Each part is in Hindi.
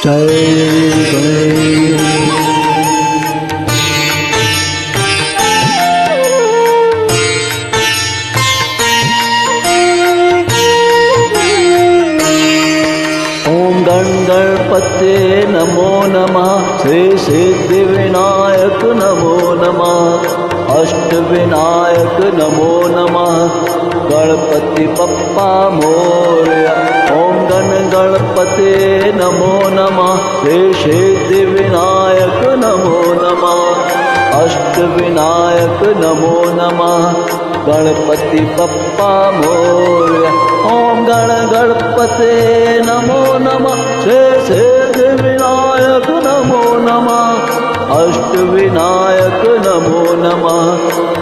जय गणेश। ओम गण गणपते नमो नमः। श्री सिद्धि विनायक नमो नमः। अष्ट विनायक नमो नमः। गणपति बप्पा मोरया। ओम गण गणपते नमो नमः। श्री सिद्धि विनायक नमो नमः। अष्ट विनायक नमो नमः। गणपति बप्पा मोरया। ओम गण गणपते नमो नमः। श्री सिद्धि विनायक नमो नमः। अष्ट विनायक नमो नमः।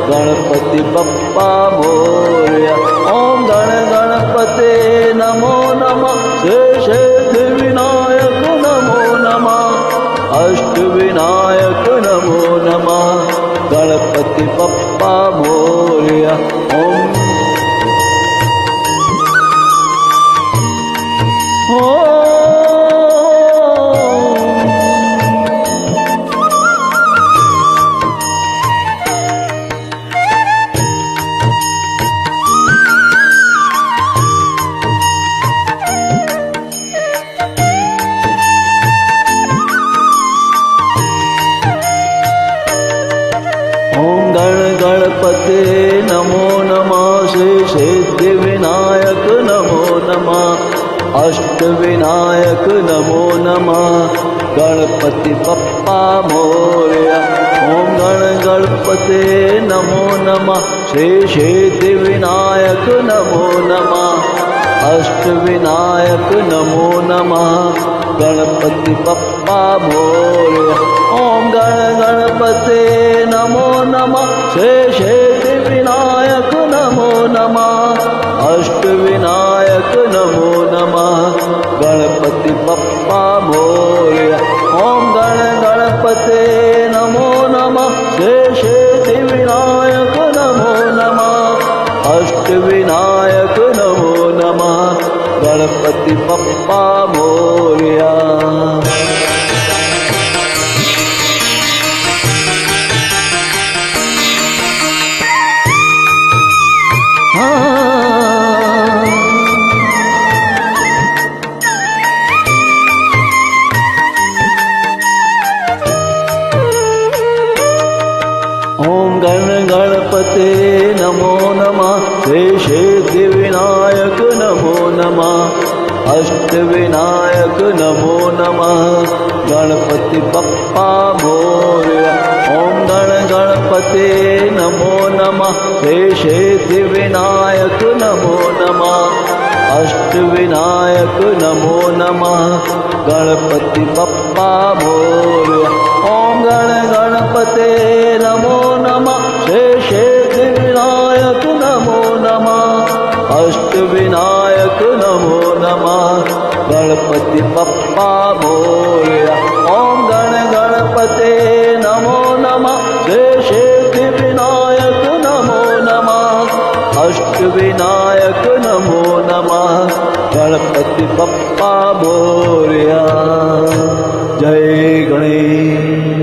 गणपति बप्पा मोरया। ओम गण गणपते नमो नमः। श्री सिद्धि विनायक नमो नमः। अष्ट विनायक नमो नमः। गणपति बप्पा मोरया। ओम गणपते नमो नमः। श्री सिद्धि विनायक नमो नमः। अष्ट विनायक नमो नमः। गणपति बप्पा मोरया। ओम गण गणपते नमो नमः। श्री सिद्धि विनायक नमो नमः। अष्ट विनायक नमो नमः। गणपति बप्पा मोरया। ओम गण गणपते नमो नमः। श्री सिद्धि विनायक नमो नमः। अष्ट विनायक नमो नमः। गणपति बप्पा मोरया। ओम गण गणपते नमो नमः। श्री सिद्धि विनायक नमो नमः। अष्ट विनायक नमो नमः। गणपति बप्पा मोरया। ओम गण गणपते नमो नमः। श्री सिद्धि विनायक नमो नमः। अष्ट विनायक नमो नमः। गणपति बप्पा मोरया। ओम गण गणपते नमो नमः। श्री सिद्धि विनायक नमो नमः। अष्ट विनायक नमो नमः। गणपति बप्पा मोरया। ओम गण गणपते नमो नमः। श्री सिद्धि विनायक नमो नमः। अष्ट विनायक नमो नमः। गणपति बप्पा मोरया। ओम गण गणपते नमो नमः। श्री सिद्धि विनायक नमो नमः। अष्ट विनायक नमो नमः। गणपति बप्पा मोरया। जय गणेश।